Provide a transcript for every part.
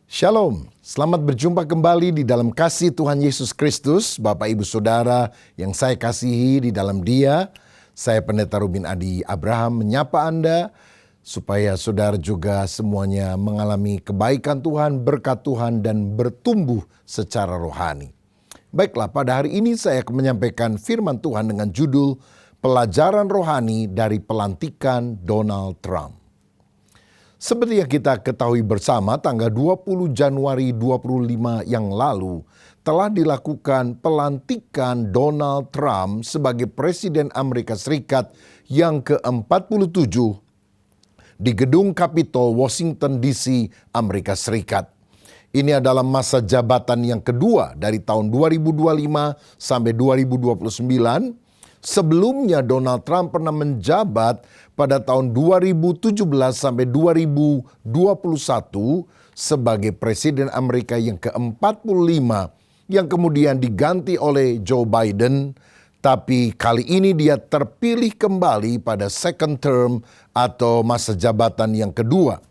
Shalom, selamat berjumpa kembali di dalam kasih Tuhan Yesus Kristus, Bapak Ibu Saudara yang saya kasihi di dalam Dia. Saya Pendeta Rubin Adi Abraham menyapa Anda supaya saudara juga semuanya mengalami kebaikan Tuhan, berkat Tuhan dan bertumbuh secara rohani. Baiklah, pada hari ini saya akan menyampaikan firman Tuhan dengan judul Pelajaran Rohani dari Pelantikan Donald Trump. Seperti yang kita ketahui bersama, tanggal 20 Januari 2025 yang lalu telah dilakukan pelantikan Donald Trump sebagai Presiden Amerika Serikat yang ke-47 di Gedung Capitol, Washington DC, Amerika Serikat. Ini adalah masa jabatan yang kedua dari tahun 2025 sampai 2029. Sebelumnya Donald Trump pernah menjabat pada tahun 2017 sampai 2021 sebagai Presiden Amerika yang ke-45 yang kemudian diganti oleh Joe Biden. Tapi kali ini dia terpilih kembali pada second term atau masa jabatan yang kedua.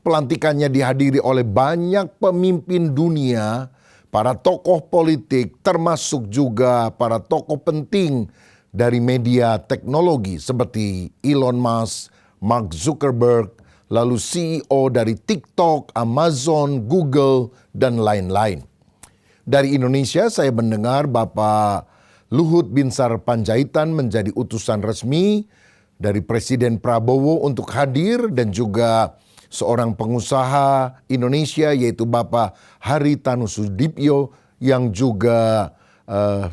Pelantikannya dihadiri oleh banyak pemimpin dunia, para tokoh politik, termasuk juga para tokoh penting dari media teknologi seperti Elon Musk, Mark Zuckerberg, lalu CEO dari TikTok, Amazon, Google, dan lain-lain. Dari Indonesia saya mendengar Bapak Luhut Binsar Panjaitan menjadi utusan resmi dari Presiden Prabowo untuk hadir, dan juga seorang pengusaha Indonesia yaitu Bapak Haritanu Sudibyo yang juga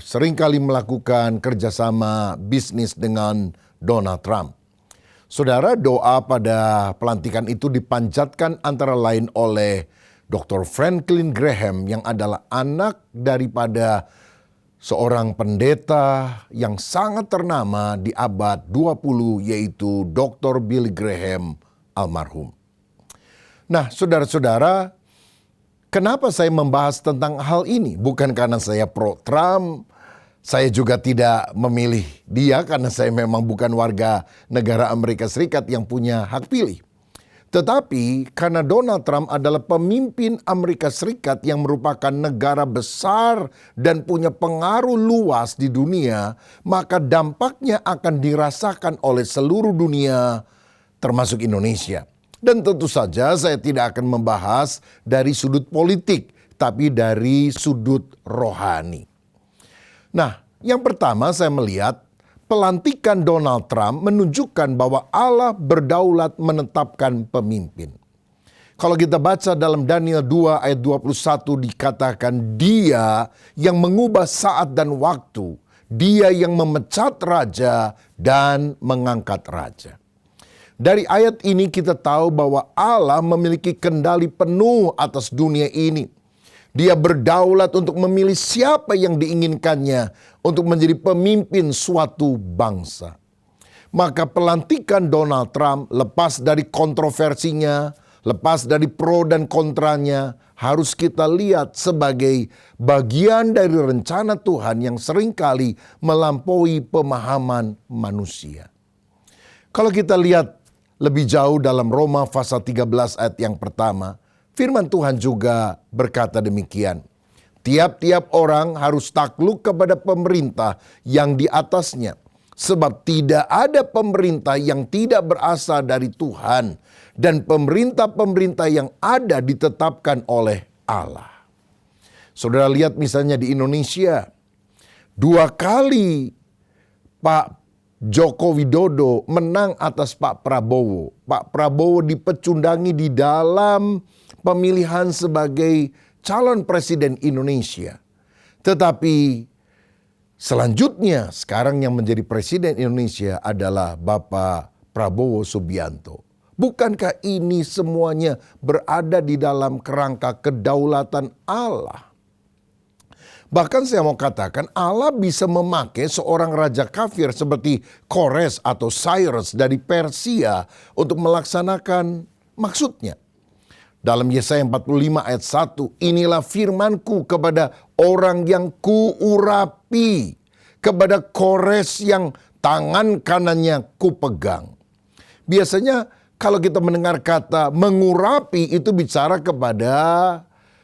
seringkali melakukan kerjasama bisnis dengan Donald Trump. Saudara, doa pada pelantikan itu dipanjatkan antara lain oleh Dr. Franklin Graham yang adalah anak daripada seorang pendeta yang sangat ternama di abad 20 yaitu Dr. Billy Graham almarhum. Nah, saudara-saudara, kenapa saya membahas tentang hal ini? Bukan karena saya pro Trump, saya juga tidak memilih dia karena saya memang bukan warga negara Amerika Serikat yang punya hak pilih. Tetapi karena Donald Trump adalah pemimpin Amerika Serikat yang merupakan negara besar dan punya pengaruh luas di dunia, maka dampaknya akan dirasakan oleh seluruh dunia termasuk Indonesia. Dan tentu saja saya tidak akan membahas dari sudut politik, tapi dari sudut rohani. Nah, yang pertama saya melihat pelantikan Donald Trump menunjukkan bahwa Allah berdaulat menetapkan pemimpin. Kalau kita baca dalam Daniel 2 ayat 21 dikatakan dia yang mengubah saat dan waktu, dia yang memecat raja dan mengangkat raja. Dari ayat ini kita tahu bahwa Allah memiliki kendali penuh atas dunia ini. Dia berdaulat untuk memilih siapa yang diinginkannya untuk menjadi pemimpin suatu bangsa. Maka pelantikan Donald Trump lepas dari kontroversinya, lepas dari pro dan kontranya, harus kita lihat sebagai bagian dari rencana Tuhan yang seringkali melampaui pemahaman manusia. Kalau kita lihat lebih jauh dalam Roma pasal 13 ayat yang pertama, firman Tuhan juga berkata demikian. Tiap-tiap orang harus takluk kepada pemerintah yang di atasnya, sebab tidak ada pemerintah yang tidak berasal dari Tuhan, dan pemerintah-pemerintah yang ada ditetapkan oleh Allah. Saudara lihat misalnya di Indonesia, 2 kali Pak Joko Widodo menang atas Pak Prabowo. Pak Prabowo dipecundangi di dalam pemilihan sebagai calon presiden Indonesia. Tetapi selanjutnya sekarang yang menjadi presiden Indonesia adalah Bapak Prabowo Subianto. Bukankah ini semuanya berada di dalam kerangka kedaulatan Allah? Bahkan saya mau katakan Allah bisa memakai seorang raja kafir seperti Kores atau Cyrus dari Persia untuk melaksanakan maksudnya. Dalam Yesaya 45 ayat 1, inilah firmanku kepada orang yang kuurapi, kepada Kores yang tangan kanannya kupegang. Biasanya Kalau kita mendengar kata mengurapi, itu bicara kepada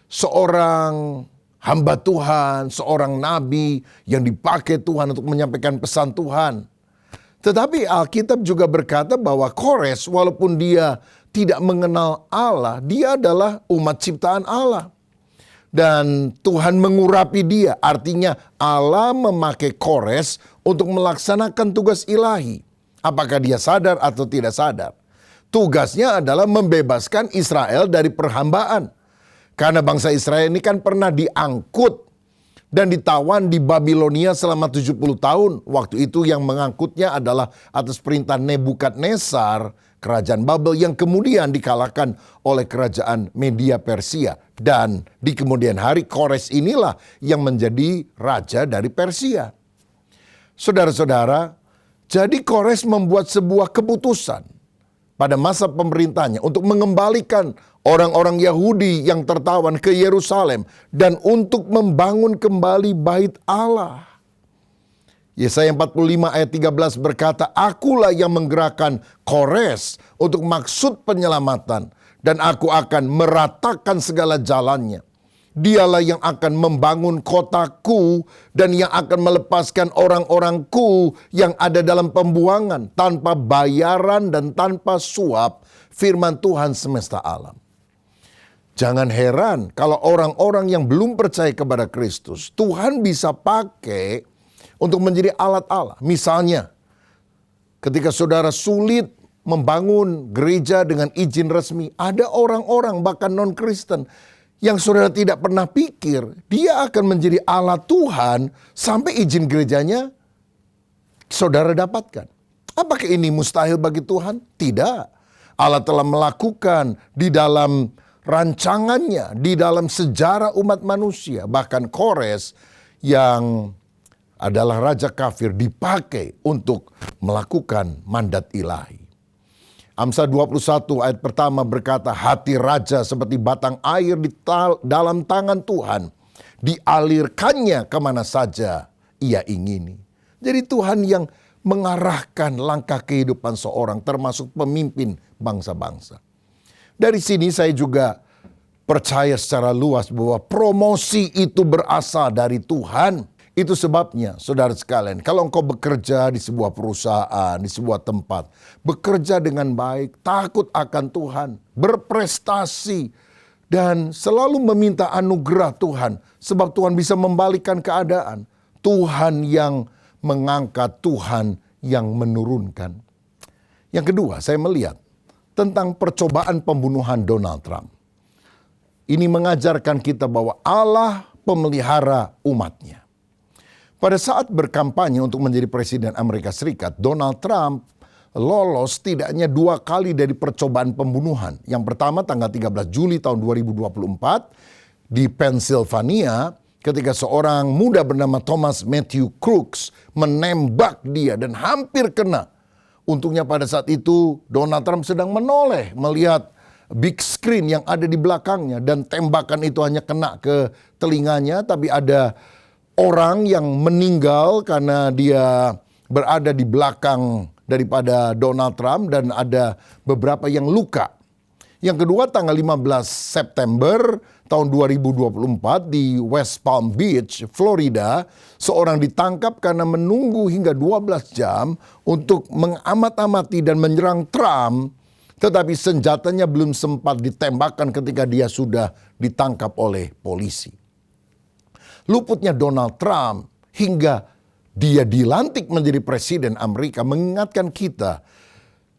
seorang hamba Tuhan, seorang nabi yang dipakai Tuhan untuk menyampaikan pesan Tuhan. Tetapi Alkitab juga berkata bahwa Kores, walaupun dia tidak mengenal Allah, dia adalah umat ciptaan Allah. Dan Tuhan mengurapi dia, artinya Allah memakai Kores untuk melaksanakan tugas ilahi. Apakah dia sadar atau tidak sadar? Tugasnya adalah membebaskan Israel dari perhambaan. Karena bangsa Israel ini kan pernah diangkut dan ditawan di Babilonia selama 70 tahun. Waktu itu yang mengangkutnya adalah atas perintah Nebukadnezar, kerajaan Babel yang kemudian dikalahkan oleh kerajaan Media Persia. Dan di kemudian hari Kores inilah yang menjadi raja dari Persia. Saudara-saudara, jadi Kores membuat sebuah keputusan pada masa pemerintahnya untuk mengembalikan orang-orang Yahudi yang tertawan ke Yerusalem dan untuk membangun kembali bait Allah. Yesaya 45 ayat 13 berkata, "Akulah yang menggerakkan Kores untuk maksud penyelamatan dan aku akan meratakan segala jalannya. Dialah yang akan membangun kotaku dan yang akan melepaskan orang-orangku yang ada dalam pembuangan tanpa bayaran dan tanpa suap, firman Tuhan semesta alam." Jangan heran kalau orang-orang yang belum percaya kepada Kristus, Tuhan bisa pakai untuk menjadi alat Allah. Misalnya, ketika saudara sulit membangun gereja dengan izin resmi, ada orang-orang bahkan non-Kristen yang saudara tidak pernah pikir dia akan menjadi alat Tuhan sampai izin gerejanya saudara dapatkan. Apakah ini mustahil bagi Tuhan? Tidak. Allah telah melakukan di dalam rancangannya, di dalam sejarah umat manusia. Bahkan Kores yang adalah raja kafir dipakai untuk melakukan mandat ilahi. Amsal 21 ayat pertama berkata, "Hati raja seperti batang air di dalam tangan Tuhan, dialirkannya kemana saja ia ingini." Jadi Tuhan yang mengarahkan langkah kehidupan seorang, termasuk pemimpin bangsa-bangsa. Dari sini saya juga percaya secara luas bahwa promosi itu berasal dari Tuhan. Itu sebabnya, saudara sekalian, kalau engkau bekerja di sebuah perusahaan, di sebuah tempat, bekerja dengan baik, takut akan Tuhan, berprestasi, dan selalu meminta anugerah Tuhan, sebab Tuhan bisa membalikkan keadaan. Tuhan yang mengangkat, Tuhan yang menurunkan. Yang kedua, saya melihat tentang percobaan pembunuhan Donald Trump. Ini mengajarkan kita bahwa Allah pemelihara umatnya. Pada saat berkampanye untuk menjadi presiden Amerika Serikat, Donald Trump lolos setidaknya 2 kali dari percobaan pembunuhan. Yang pertama tanggal 13 Juli tahun 2024 di Pennsylvania ketika seorang muda bernama Thomas Matthew Crooks menembak dia dan hampir kena. Untungnya pada saat itu Donald Trump sedang menoleh melihat big screen yang ada di belakangnya dan tembakan itu hanya kena ke telinganya, tapi ada orang yang meninggal karena dia berada di belakang daripada Donald Trump dan ada beberapa yang luka. Yang kedua tanggal 15 September tahun 2024 di West Palm Beach, Florida, seorang ditangkap karena menunggu hingga 12 jam untuk mengamat-amati dan menyerang Trump, tetapi senjatanya belum sempat ditembakkan ketika dia sudah ditangkap oleh polisi. Luputnya Donald Trump hingga dia dilantik menjadi presiden Amerika mengingatkan kita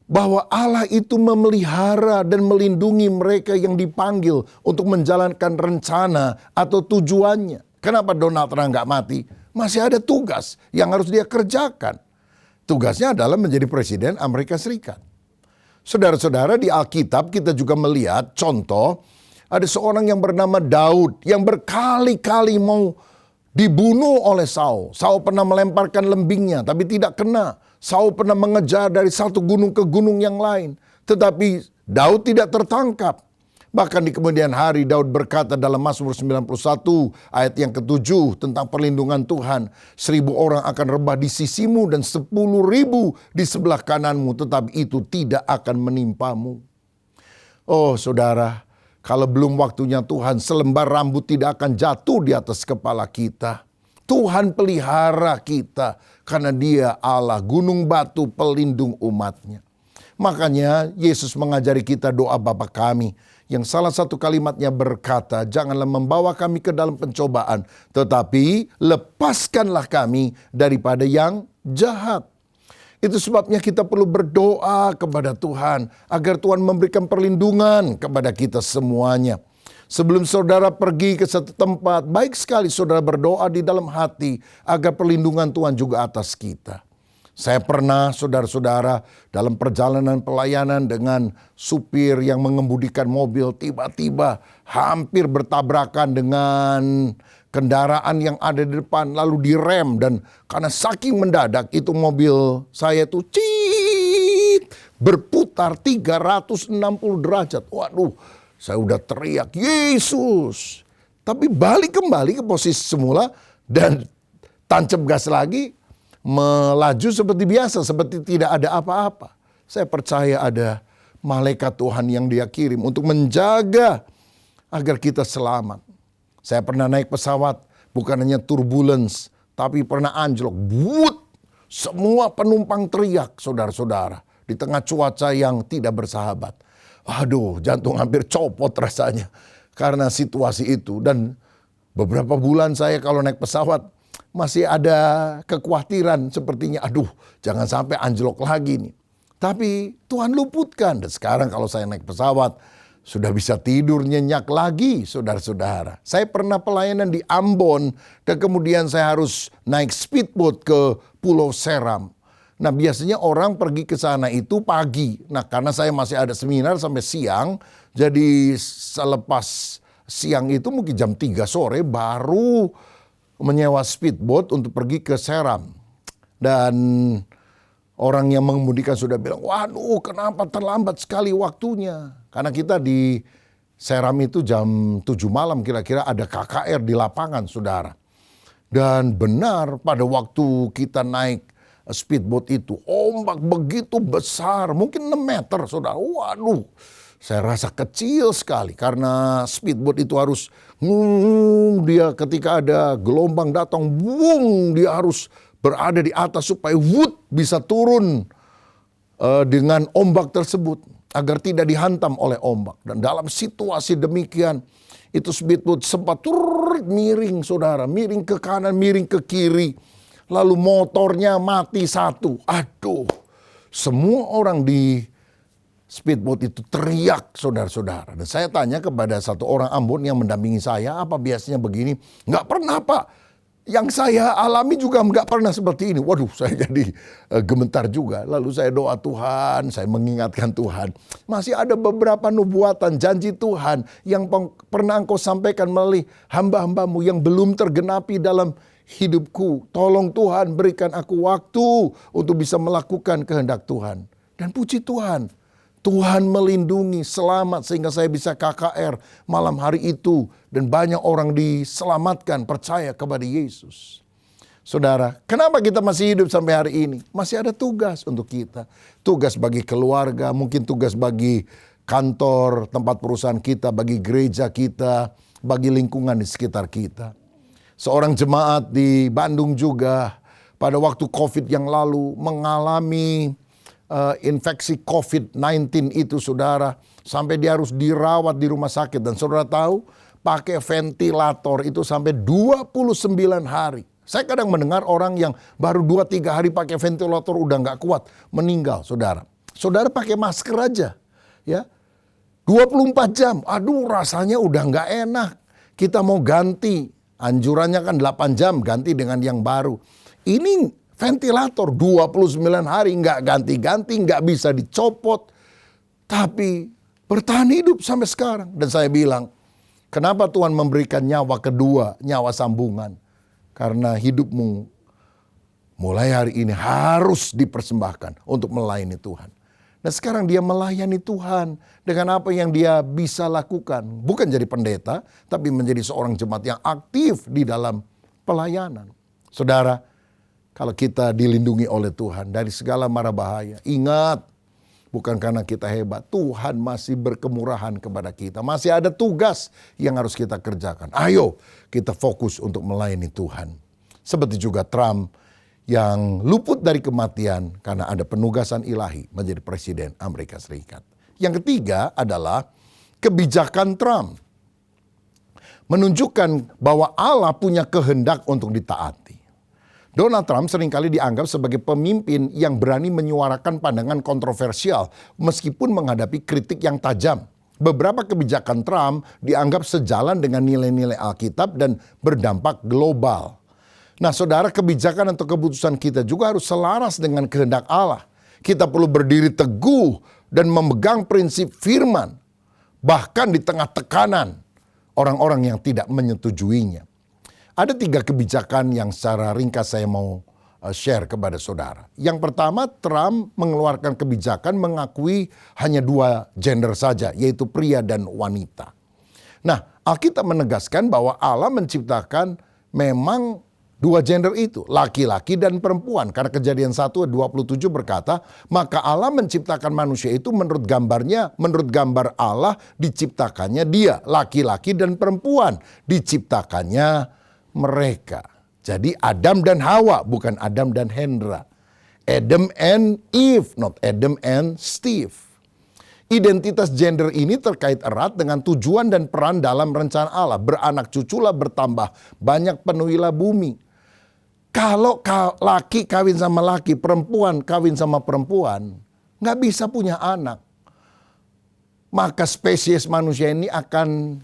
bahwa Allah itu memelihara dan melindungi mereka yang dipanggil untuk menjalankan rencana atau tujuannya. Kenapa Donald Trump nggak mati? Masih ada tugas yang harus dia kerjakan. Tugasnya adalah menjadi presiden Amerika Serikat. Saudara-saudara, di Alkitab kita juga melihat contoh ada seorang yang bernama Daud yang berkali-kali mau dibunuh oleh Saul. Saul pernah melemparkan lembingnya tapi tidak kena. Saul pernah mengejar dari satu gunung ke gunung yang lain. Tetapi Daud tidak tertangkap. Bahkan di kemudian hari Daud berkata dalam Mazmur 91 ayat yang ke-7 tentang perlindungan Tuhan. 1.000 orang akan rebah di sisimu dan 10.000 di sebelah kananmu, tetapi itu tidak akan menimpamu. Oh saudara, kalau belum waktunya Tuhan, selembar rambut tidak akan jatuh di atas kepala kita. Tuhan pelihara kita karena Dia Allah, gunung batu pelindung umatnya. Makanya Yesus mengajari kita doa Bapa kami, yang salah satu kalimatnya berkata, janganlah membawa kami ke dalam pencobaan, tetapi lepaskanlah kami daripada yang jahat. Itu sebabnya kita perlu berdoa kepada Tuhan, agar Tuhan memberikan perlindungan kepada kita semuanya. Sebelum saudara pergi ke satu tempat, baik sekali saudara berdoa di dalam hati, agar perlindungan Tuhan juga atas kita. Saya pernah saudara-saudara dalam perjalanan pelayanan dengan supir yang mengemudikan mobil, tiba-tiba hampir bertabrakan dengan kendaraan yang ada di depan, lalu direm, dan karena saking mendadak itu mobil saya tuh berputar 360 derajat. Waduh, saya udah teriak Yesus, tapi balik kembali ke posisi semula dan tancap gas lagi, melaju seperti biasa, seperti tidak ada apa-apa. Saya percaya ada malaikat Tuhan yang Dia kirim untuk menjaga agar kita selamat. Saya pernah naik pesawat, bukan hanya turbulence, tapi pernah anjlok. Buut, semua penumpang teriak, saudara-saudara, di tengah cuaca yang tidak bersahabat. Aduh, jantung hampir copot rasanya karena situasi itu. Dan beberapa bulan saya kalau naik pesawat masih ada kekhawatiran sepertinya, aduh jangan sampai anjlok lagi nih. Tapi Tuhan luputkan, dan sekarang kalau saya naik pesawat sudah bisa tidur nyenyak lagi, saudara-saudara. Saya pernah pelayanan di Ambon dan kemudian saya harus naik speedboat ke Pulau Seram. Nah biasanya orang pergi ke sana itu pagi. Nah karena saya masih ada seminar sampai siang, jadi selepas siang itu mungkin jam 3 sore baru menyewa speedboat untuk pergi ke Seram. Dan orang yang mengemudikan sudah bilang, waduh kenapa terlambat sekali waktunya. Karena kita di Seram itu jam 7 malam kira-kira ada KKR di lapangan, saudara. Dan benar pada waktu kita naik speedboat itu, ombak begitu besar, mungkin 6 meter, saudara. Waduh, saya rasa kecil sekali karena speedboat itu harus dia ketika ada gelombang datang, dia harus berada di atas supaya bisa turun dengan ombak tersebut agar tidak dihantam oleh ombak. Dan dalam situasi demikian, itu speedboat sempat miring, saudara, miring ke kanan, miring ke kiri, lalu motornya mati satu. Aduh, semua orang di speedboat itu teriak, saudara-saudara. Dan saya tanya kepada satu orang Ambon yang mendampingi saya, apa biasanya begini? Nggak pernah, Pak. Yang saya alami juga nggak pernah seperti ini. Waduh, saya jadi gemetar juga. Lalu saya doa Tuhan, saya mengingatkan Tuhan. Masih ada beberapa nubuatan, janji Tuhan yang pernah Engkau sampaikan melalui hamba-hambamu yang belum tergenapi dalam hidupku. Tolong Tuhan, berikan aku waktu untuk bisa melakukan kehendak Tuhan. Dan puji Tuhan, Tuhan melindungi, selamat sehingga saya bisa KKR malam hari itu. Dan banyak orang diselamatkan, percaya kepada Yesus. Saudara, kenapa kita masih hidup sampai hari ini? Masih ada tugas untuk kita. Tugas bagi keluarga, mungkin tugas bagi kantor, tempat perusahaan kita, bagi gereja kita, bagi lingkungan di sekitar kita. Seorang jemaat di Bandung juga pada waktu COVID yang lalu mengalami infeksi COVID-19 itu, saudara, sampai dia harus dirawat di rumah sakit. Dan saudara tahu, pakai ventilator itu sampai 29 hari. Saya kadang mendengar orang yang baru 2-3 hari pakai ventilator udah gak kuat, meninggal, saudara. Saudara pakai masker aja, ya, 24 jam, aduh rasanya udah gak enak. Kita mau ganti, anjurannya kan 8 jam, ganti dengan yang baru. Ini ventilator 29 hari nggak ganti-ganti, nggak bisa dicopot. Tapi bertahan hidup sampai sekarang. Dan saya bilang, kenapa Tuhan memberikan nyawa kedua, nyawa sambungan? Karena hidupmu mulai hari ini harus dipersembahkan untuk melayani Tuhan. Nah sekarang dia melayani Tuhan dengan apa yang dia bisa lakukan. Bukan jadi pendeta, tapi menjadi seorang jemaat yang aktif di dalam pelayanan. Saudara, kalau kita dilindungi oleh Tuhan dari segala mara bahaya, ingat, bukan karena kita hebat, Tuhan masih berkemurahan kepada kita. Masih ada tugas yang harus kita kerjakan. Ayo kita fokus untuk melayani Tuhan. Seperti juga Trump yang luput dari kematian karena ada penugasan ilahi menjadi presiden Amerika Serikat. Yang ketiga adalah kebijakan Trump. Menunjukkan bahwa Allah punya kehendak untuk ditaati. Donald Trump seringkali dianggap sebagai pemimpin yang berani menyuarakan pandangan kontroversial meskipun menghadapi kritik yang tajam. Beberapa kebijakan Trump dianggap sejalan dengan nilai-nilai Alkitab dan berdampak global. Nah saudara, kebijakan atau keputusan kita juga harus selaras dengan kehendak Allah. Kita perlu berdiri teguh dan memegang prinsip firman. Bahkan di tengah tekanan orang-orang yang tidak menyetujuinya. Ada 3 kebijakan yang secara ringkas saya mau share kepada saudara. Yang pertama, Trump mengeluarkan kebijakan mengakui hanya 2 gender saja, yaitu pria dan wanita. Nah, Alkitab menegaskan bahwa Allah menciptakan memang 2 gender itu, laki-laki dan perempuan. Karena Kejadian 1:27 berkata, maka Allah menciptakan manusia itu menurut gambarnya, menurut gambar Allah diciptakannya dia, laki-laki dan perempuan diciptakannya mereka. Jadi Adam dan Hawa, bukan Adam dan Hendra. Adam and Eve, not Adam and Steve. Identitas gender ini terkait erat dengan tujuan dan peran dalam rencana Allah. Beranak cuculah, bertambah banyak, penuhilah bumi. Kalau laki kawin sama laki, perempuan kawin sama perempuan, nggak bisa punya anak. Maka spesies manusia ini akan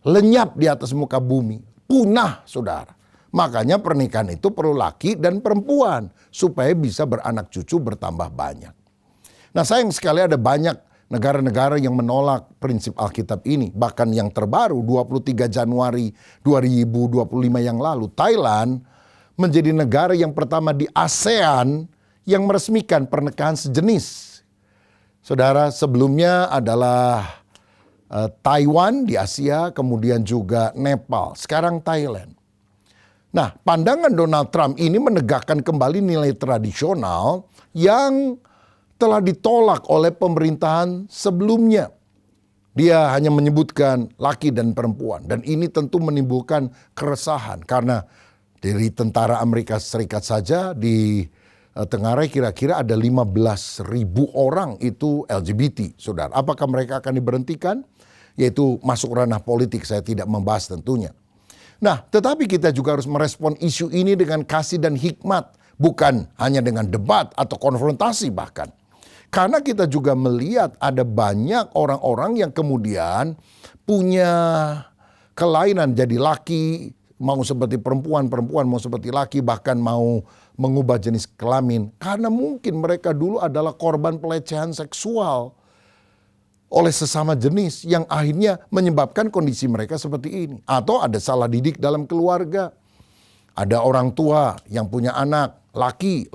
lenyap di atas muka bumi. Punah, saudara. Makanya pernikahan itu perlu laki dan perempuan supaya bisa beranak cucu bertambah banyak. Nah sayang sekali ada banyak negara-negara yang menolak prinsip Alkitab ini. Bahkan yang terbaru 23 Januari 2025 yang lalu, Thailand menjadi negara yang pertama di ASEAN yang meresmikan pernikahan sejenis. Saudara, sebelumnya adalah Taiwan di Asia, kemudian juga Nepal, sekarang Thailand. Nah, pandangan Donald Trump ini menegakkan kembali nilai tradisional yang telah ditolak oleh pemerintahan sebelumnya. Dia hanya menyebutkan laki dan perempuan, dan ini tentu menimbulkan keresahan karena dari tentara Amerika Serikat saja di Tenggarai kira-kira ada 15.000 orang itu LGBT, saudara. Apakah mereka akan diberhentikan? Yaitu masuk ranah politik, saya tidak membahas tentunya. Nah, tetapi kita juga harus merespon isu ini dengan kasih dan hikmat. Bukan hanya dengan debat atau konfrontasi bahkan. Karena kita juga melihat ada banyak orang-orang yang kemudian punya kelainan jadi laki, mau seperti perempuan, perempuan mau seperti laki, bahkan mau mengubah jenis kelamin. Karena mungkin mereka dulu adalah korban pelecehan seksual oleh sesama jenis yang akhirnya menyebabkan kondisi mereka seperti ini. Atau ada salah didik dalam keluarga. Ada orang tua yang punya anak, laki,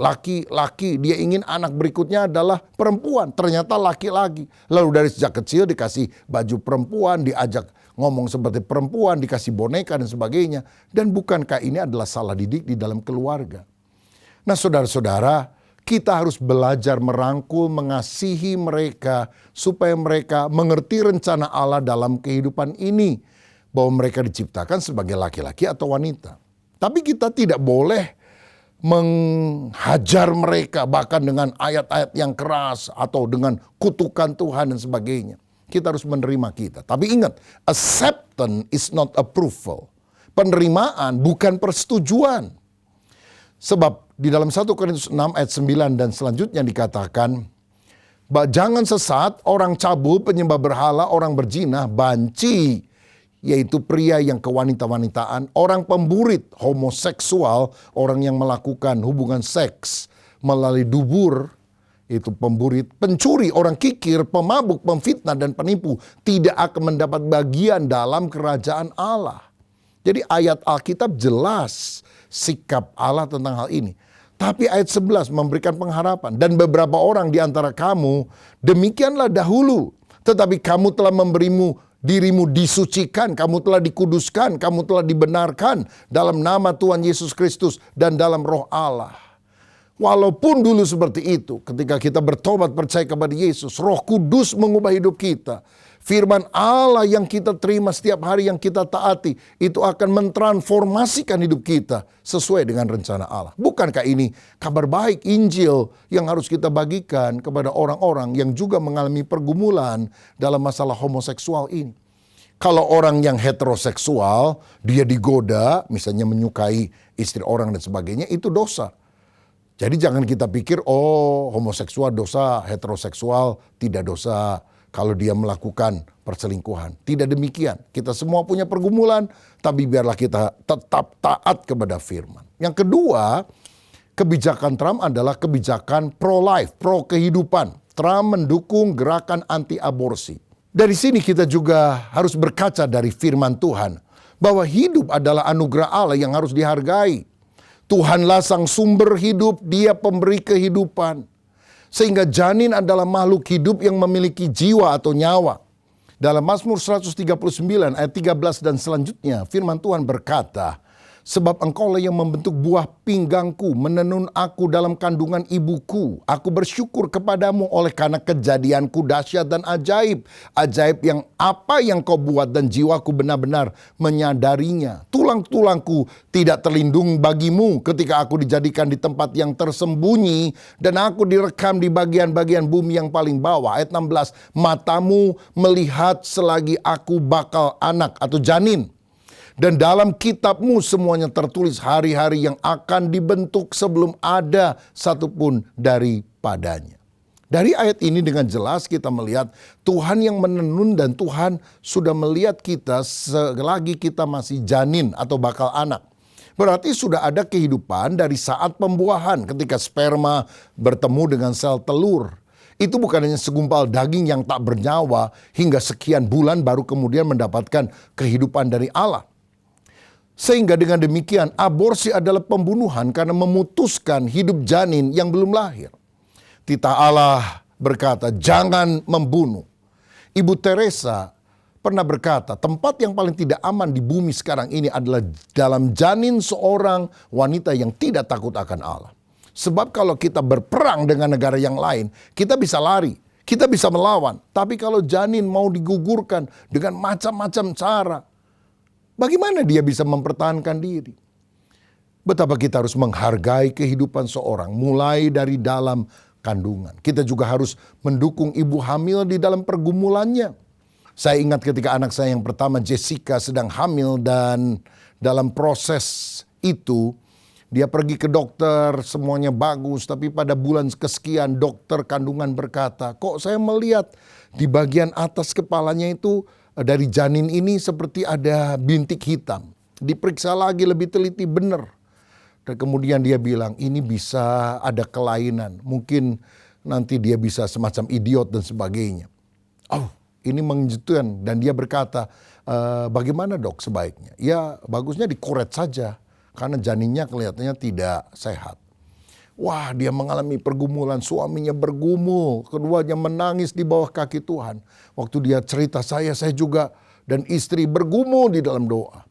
dia ingin anak berikutnya adalah perempuan. Ternyata laki-laki. Lalu dari sejak kecil dikasih baju perempuan, diajak ngomong seperti perempuan, dikasih boneka dan sebagainya. Dan bukankah ini adalah salah didik di dalam keluarga? Nah saudara-saudara, kita harus belajar merangkul, mengasihi mereka supaya mereka mengerti rencana Allah dalam kehidupan ini. Bahwa mereka diciptakan sebagai laki-laki atau wanita. Tapi kita tidak boleh menghajar mereka bahkan dengan ayat-ayat yang keras atau dengan kutukan Tuhan dan sebagainya. Kita harus menerima kita. Tapi ingat, acceptance is not approval. Penerimaan bukan persetujuan. Sebab di dalam 1 Korintus 6 ayat 9 dan selanjutnya dikatakan, jangan sesat, orang cabul, penyembah berhala, orang berzina, banci, yaitu pria yang kewanita-wanitaan, orang pemburit, homoseksual, orang yang melakukan hubungan seks melalui dubur, itu pemburit, pencuri, orang kikir, pemabuk, pemfitnah, dan penipu, tidak akan mendapat bagian dalam kerajaan Allah. Jadi ayat Alkitab jelas sikap Allah tentang hal ini. Tapi ayat 11 memberikan pengharapan. Dan beberapa orang di antara kamu, demikianlah dahulu. Tetapi kamu telah dirimu disucikan, kamu telah dikuduskan, kamu telah dibenarkan dalam nama Tuhan Yesus Kristus dan dalam roh Allah. Walaupun dulu seperti itu, ketika kita bertobat percaya kepada Yesus, Roh Kudus mengubah hidup kita. Firman Allah yang kita terima setiap hari yang kita taati, itu akan mentransformasikan hidup kita sesuai dengan rencana Allah. Bukankah ini kabar baik Injil yang harus kita bagikan kepada orang-orang yang juga mengalami pergumulan dalam masalah homoseksual ini? Kalau orang yang heteroseksual, dia digoda, misalnya menyukai istri orang dan sebagainya, itu dosa. Jadi jangan kita pikir, oh homoseksual dosa, heteroseksual tidak dosa kalau dia melakukan perselingkuhan. Tidak demikian. Kita semua punya pergumulan, tapi biarlah kita tetap taat kepada firman. Yang kedua, kebijakan Trump adalah kebijakan pro-life, pro-kehidupan. Trump mendukung gerakan anti-aborsi. Dari sini kita juga harus berkaca dari firman Tuhan, bahwa hidup adalah anugerah Allah yang harus dihargai. Tuhanlah sang sumber hidup, Dia pemberi kehidupan. Sehingga janin adalah makhluk hidup yang memiliki jiwa atau nyawa. Dalam Mazmur 139 ayat 13 dan selanjutnya, firman Tuhan berkata, sebab engkaulah yang membentuk buah pinggangku, menenun aku dalam kandungan ibuku. Aku bersyukur kepadamu oleh karena kejadianku dahsyat dan ajaib. Ajaib yang apa yang kau buat dan jiwaku benar-benar menyadarinya. Tulang-tulangku tidak terlindung bagimu ketika aku dijadikan di tempat yang tersembunyi. Dan aku direkam di bagian-bagian bumi yang paling bawah. Ayat 16, matamu melihat selagi aku bakal anak atau janin. Dan dalam kitabmu semuanya tertulis hari-hari yang akan dibentuk sebelum ada satupun daripadanya. Dari ayat ini dengan jelas kita melihat Tuhan yang menenun dan Tuhan sudah melihat kita selagi kita masih janin atau bakal anak. Berarti sudah ada kehidupan dari saat pembuahan ketika sperma bertemu dengan sel telur. Itu bukan hanya segumpal daging yang tak bernyawa hingga sekian bulan baru kemudian mendapatkan kehidupan dari Allah. Sehingga dengan demikian aborsi adalah pembunuhan karena memutuskan hidup janin yang belum lahir. Titah Allah berkata, jangan membunuh. Ibu Teresa pernah berkata, tempat yang paling tidak aman di bumi sekarang ini adalah dalam janin seorang wanita yang tidak takut akan Allah. Sebab kalau kita berperang dengan negara yang lain, kita bisa lari, kita bisa melawan. Tapi kalau janin mau digugurkan dengan macam-macam cara, bagaimana dia bisa mempertahankan diri? Betapa kita harus menghargai kehidupan seorang mulai dari dalam kandungan. Kita juga harus mendukung ibu hamil di dalam pergumulannya. Saya ingat ketika anak saya yang pertama Jessica sedang hamil dan dalam proses itu dia pergi ke dokter, semuanya bagus. Tapi pada bulan kesekian dokter kandungan berkata, kok saya melihat di bagian atas kepalanya itu dari janin ini seperti ada bintik hitam. Diperiksa lagi lebih teliti, benar. Dan kemudian dia bilang ini bisa ada kelainan. Mungkin nanti dia bisa semacam idiot dan sebagainya. Oh, ini mengejutkan. Dan dia berkata, bagaimana dok sebaiknya? Ya bagusnya dikuret saja. Karena janinnya kelihatannya tidak sehat. Wah, dia mengalami pergumulan, suaminya bergumul, keduanya menangis di bawah kaki Tuhan. Waktu dia cerita saya juga dan istri bergumul di dalam doa.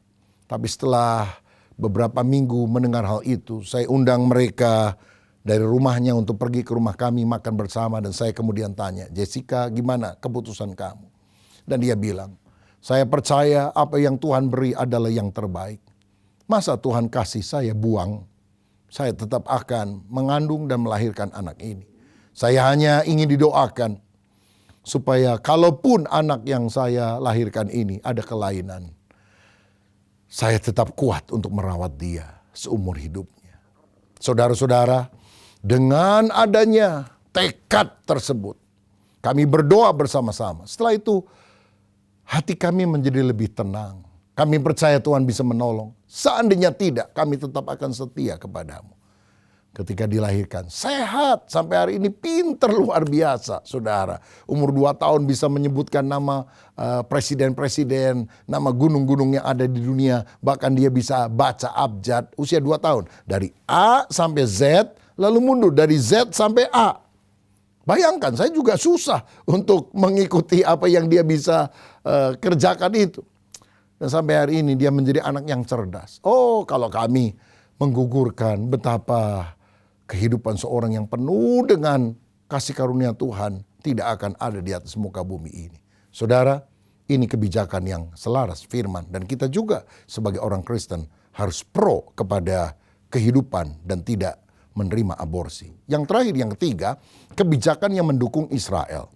Tapi setelah beberapa minggu mendengar hal itu, saya undang mereka dari rumahnya untuk pergi ke rumah kami makan bersama. Dan saya kemudian tanya, Jessica gimana keputusan kamu? Dan dia bilang, saya percaya apa yang Tuhan beri adalah yang terbaik. Masa Tuhan kasih saya buang? Saya tetap akan mengandung dan melahirkan anak ini. Saya hanya ingin didoakan supaya kalaupun anak yang saya lahirkan ini ada kelainan, saya tetap kuat untuk merawat dia seumur hidupnya. Saudara-saudara, dengan adanya tekad tersebut, kami berdoa bersama-sama. Setelah itu, hati kami menjadi lebih tenang. Kami percaya Tuhan bisa menolong. Seandainya tidak, kami tetap akan setia kepadamu. ketika dilahirkan. Sehat sampai hari ini, pinter luar biasa saudara. Umur 2 tahun bisa menyebutkan nama presiden-presiden, nama gunung-gunung yang ada di dunia. Bahkan dia bisa baca abjad usia 2 tahun. Dari A sampai Z, lalu mundur dari Z sampai A. Bayangkan, saya juga susah untuk mengikuti apa yang dia bisa kerjakan itu. Dan sampai hari ini dia menjadi anak yang cerdas. Oh, kalau kami menggugurkan betapa kehidupan seorang yang penuh dengan kasih karunia Tuhan tidak akan ada di atas muka bumi ini. Saudara, ini kebijakan yang selaras firman. Dan kita juga sebagai orang Kristen harus pro kepada kehidupan dan tidak menerima aborsi. Yang terakhir, yang ketiga, kebijakan yang mendukung Israel.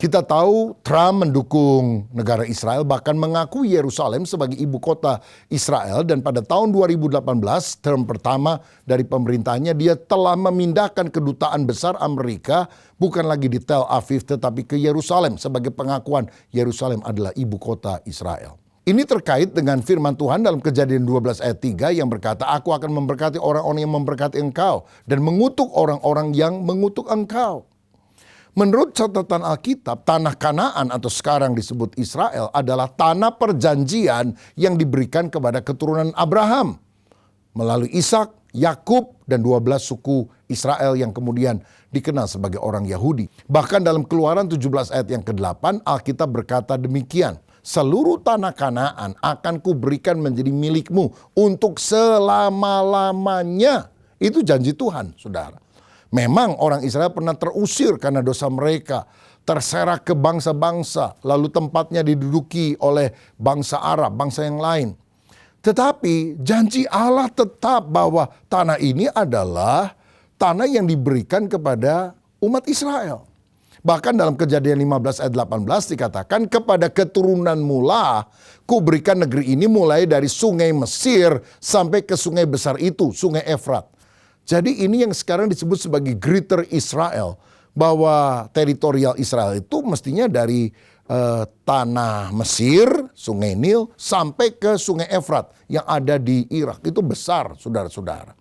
Kita tahu Trump mendukung negara Israel, bahkan mengakui Yerusalem sebagai ibu kota Israel. Dan pada tahun 2018, term pertama dari pemerintahnya, dia telah memindahkan kedutaan besar Amerika bukan lagi di Tel Aviv tetapi ke Yerusalem sebagai pengakuan Yerusalem adalah ibu kota Israel. Ini terkait dengan firman Tuhan dalam Kejadian 12 ayat 3 yang berkata, "Aku akan memberkati orang-orang yang memberkati engkau dan mengutuk orang-orang yang mengutuk engkau." Menurut catatan Alkitab, tanah Kanaan atau sekarang disebut Israel adalah tanah perjanjian yang diberikan kepada keturunan Abraham melalui Ishak, Yakub, dan 12 suku Israel yang kemudian dikenal sebagai orang Yahudi. Bahkan dalam Keluaran 17 ayat yang ke-8, Alkitab berkata demikian, "Seluruh tanah Kanaan akan kuberikan menjadi milikmu untuk selama-lamanya." Itu janji Tuhan, saudara. Memang orang Israel pernah terusir karena dosa mereka, terserak ke bangsa-bangsa, lalu tempatnya diduduki oleh bangsa Arab, bangsa yang lain. Tetapi janji Allah tetap bahwa tanah ini adalah tanah yang diberikan kepada umat Israel. Bahkan dalam Kejadian 15 ayat 18 dikatakan, "Kepada keturunanmu lah kuberikan negeri ini mulai dari sungai Mesir sampai ke sungai besar itu, sungai Efrat." Jadi ini yang sekarang disebut sebagai Greater Israel. Bahwa teritorial Israel itu mestinya dari tanah Mesir, sungai Nil, sampai ke sungai Efrat yang ada di Irak. Itu besar, saudara-saudara.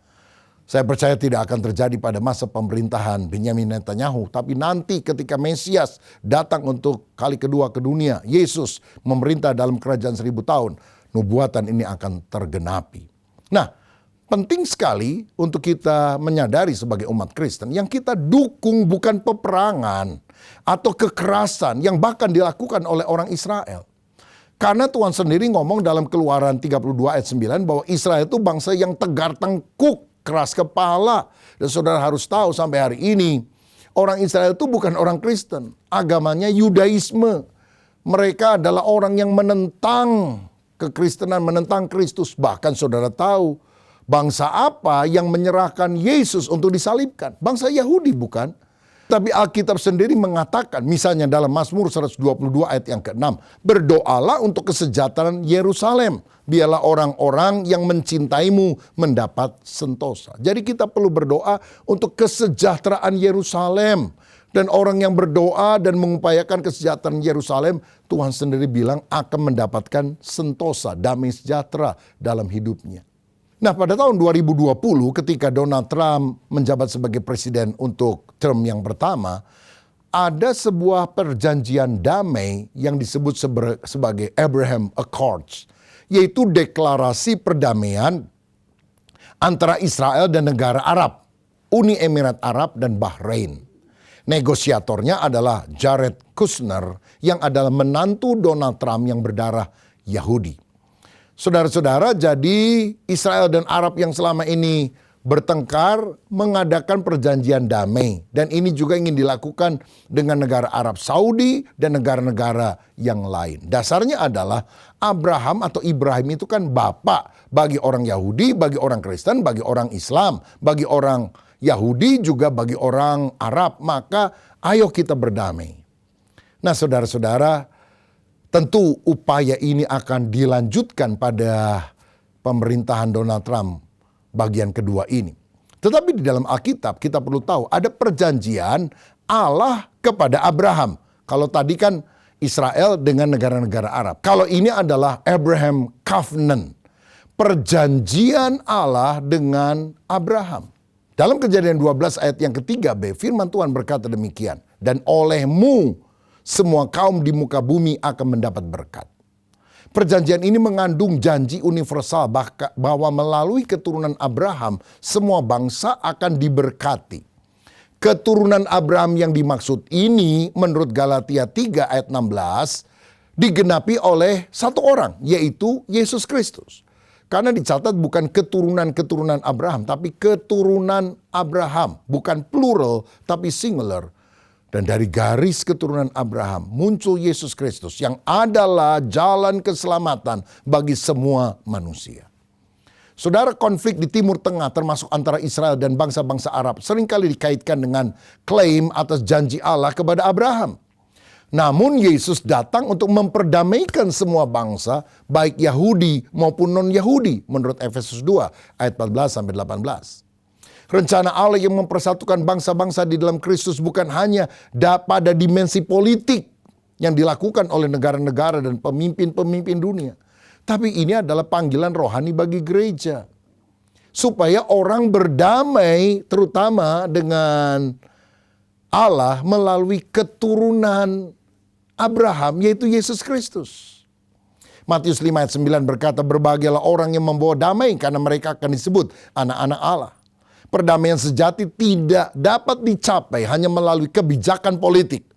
Saya percaya tidak akan terjadi pada masa pemerintahan Benyamin Netanyahu. Tapi nanti ketika Mesias datang untuk kali kedua ke dunia, Yesus memerintah dalam kerajaan 1000 tahun, nubuatan ini akan tergenapi. Nah, penting sekali untuk kita menyadari sebagai umat Kristen yang kita dukung bukan peperangan atau kekerasan yang bahkan dilakukan oleh orang Israel. Karena Tuhan sendiri ngomong dalam Keluaran 32 ayat 9 bahwa Israel itu bangsa yang tegar tengkuk, keras kepala. Dan saudara harus tahu sampai hari ini orang Israel itu bukan orang Kristen. Agamanya Yudaisme. Mereka adalah orang yang menentang kekristenan, menentang Kristus. Bahkan saudara tahu bangsa apa yang menyerahkan Yesus untuk disalibkan? Bangsa Yahudi bukan? Tapi Alkitab sendiri mengatakan, misalnya dalam Mazmur 122 ayat yang ke-6, "Berdoalah untuk kesejahteraan Yerusalem. Biarlah orang-orang yang mencintaimu mendapat sentosa." Jadi kita perlu berdoa untuk kesejahteraan Yerusalem. Dan orang yang berdoa dan mengupayakan kesejahteraan Yerusalem, Tuhan sendiri bilang akan mendapatkan sentosa, damai sejahtera dalam hidupnya. Nah, pada tahun 2020 ketika Donald Trump menjabat sebagai presiden untuk term yang pertama, ada sebuah perjanjian damai yang disebut sebagai Abraham Accords, yaitu deklarasi perdamaian antara Israel dan negara Arab, Uni Emirat Arab dan Bahrain. Negosiatornya adalah Jared Kushner yang adalah menantu Donald Trump yang berdarah Yahudi. Saudara-saudara, jadi Israel dan Arab yang selama ini bertengkar mengadakan perjanjian damai. Dan ini juga ingin dilakukan dengan negara Arab Saudi dan negara-negara yang lain. Dasarnya adalah Abraham atau Ibrahim itu kan bapak bagi orang Yahudi, bagi orang Kristen, bagi orang Islam, bagi orang Yahudi juga bagi orang Arab. Maka ayo kita berdamai. Nah, saudara-saudara, tentu upaya ini akan dilanjutkan pada pemerintahan Donald Trump bagian kedua ini. Tetapi di dalam Alkitab kita perlu tahu ada perjanjian Allah kepada Abraham. Kalau tadi kan Israel dengan negara-negara Arab. Kalau ini adalah Abraham Covenant. Perjanjian Allah dengan Abraham. Dalam Kejadian 12 ayat yang ketiga B, firman Tuhan berkata demikian. Dan olehmu semua kaum di muka bumi akan mendapat berkat. Perjanjian ini mengandung janji universal bahwa melalui keturunan Abraham semua bangsa akan diberkati. Keturunan Abraham yang dimaksud ini menurut Galatia 3 ayat 16 digenapi oleh satu orang, yaitu Yesus Kristus. Karena dicatat bukan keturunan-keturunan Abraham, tapi keturunan Abraham. Bukan plural, tapi singular. Dan dari garis keturunan Abraham muncul Yesus Kristus yang adalah jalan keselamatan bagi semua manusia. Saudara, konflik di Timur Tengah termasuk antara Israel dan bangsa-bangsa Arab seringkali dikaitkan dengan klaim atas janji Allah kepada Abraham. Namun Yesus datang untuk memperdamaikan semua bangsa, baik Yahudi maupun non-Yahudi, menurut Efesus 2 ayat 14-18. Rencana Allah yang mempersatukan bangsa-bangsa di dalam Kristus bukan hanya pada dimensi politik yang dilakukan oleh negara-negara dan pemimpin-pemimpin dunia. Tapi ini adalah panggilan rohani bagi gereja. Supaya orang berdamai terutama dengan Allah melalui keturunan Abraham, yaitu Yesus Kristus. Matius 5 ayat 9 berkata, berbahagialah orang yang membawa damai karena mereka akan disebut anak-anak Allah. Perdamaian sejati tidak dapat dicapai hanya melalui kebijakan politik.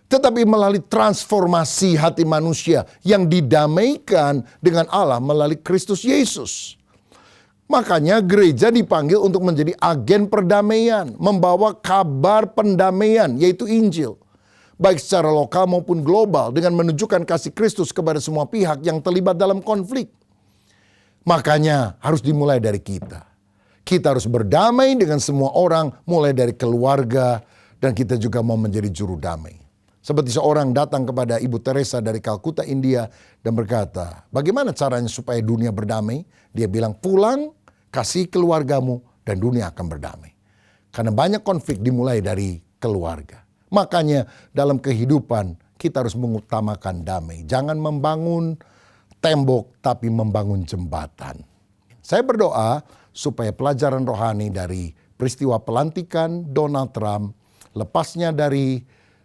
Tetapi melalui transformasi hati manusia yang didamaikan dengan Allah melalui Kristus Yesus. Makanya gereja dipanggil untuk menjadi agen perdamaian. Membawa kabar pendamaian yaitu Injil. Baik secara lokal maupun global dengan menunjukkan kasih Kristus kepada semua pihak yang terlibat dalam konflik. Makanya harus dimulai dari kita. Kita harus berdamai dengan semua orang, mulai dari keluarga, dan kita juga mau menjadi juru damai. Seperti seorang datang kepada Ibu Teresa dari Kalkuta, India, dan berkata, bagaimana caranya supaya dunia berdamai? Dia bilang, pulang, kasih keluargamu, dan dunia akan berdamai. Karena banyak konflik dimulai dari keluarga. Makanya dalam kehidupan, kita harus mengutamakan damai. Jangan membangun tembok, tapi membangun jembatan. Saya berdoa, supaya pelajaran rohani dari peristiwa pelantikan Donald Trump, lepasnya dari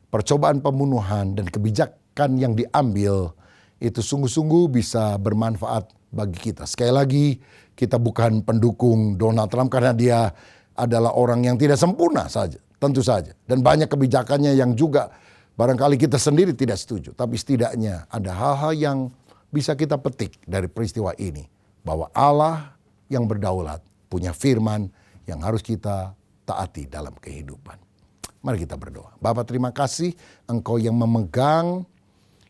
percobaan pembunuhan dan kebijakan yang diambil, itu sungguh-sungguh bisa bermanfaat bagi kita. Sekali lagi, kita bukan pendukung Donald Trump karena dia adalah orang yang tidak sempurna saja, tentu saja. Dan banyak kebijakannya yang juga barangkali kita sendiri tidak setuju. Tapi setidaknya ada hal-hal yang bisa kita petik dari peristiwa ini. Bahwa Allah yang berdaulat, punya firman yang harus kita taati dalam kehidupan. Mari kita berdoa. Bapa, terima kasih Engkau yang memegang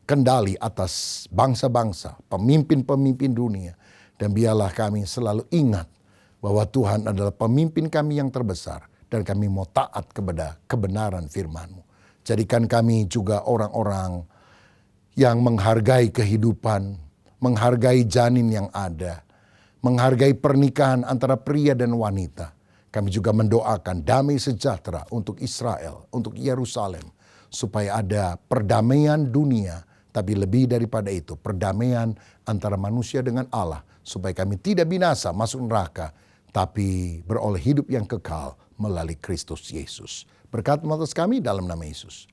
kendali atas bangsa-bangsa, pemimpin-pemimpin dunia. Dan biarlah kami selalu ingat bahwa Tuhan adalah pemimpin kami yang terbesar. Dan kami mau taat kepada kebenaran firman-Mu. Jadikan kami juga orang-orang yang menghargai kehidupan, menghargai janin yang ada, menghargai pernikahan antara pria dan wanita. Kami juga mendoakan damai sejahtera untuk Israel, untuk Yerusalem. Supaya ada perdamaian dunia, tapi lebih daripada itu, perdamaian antara manusia dengan Allah. Supaya kami tidak binasa masuk neraka, tapi beroleh hidup yang kekal melalui Kristus Yesus. Berkat atas kami dalam nama Yesus.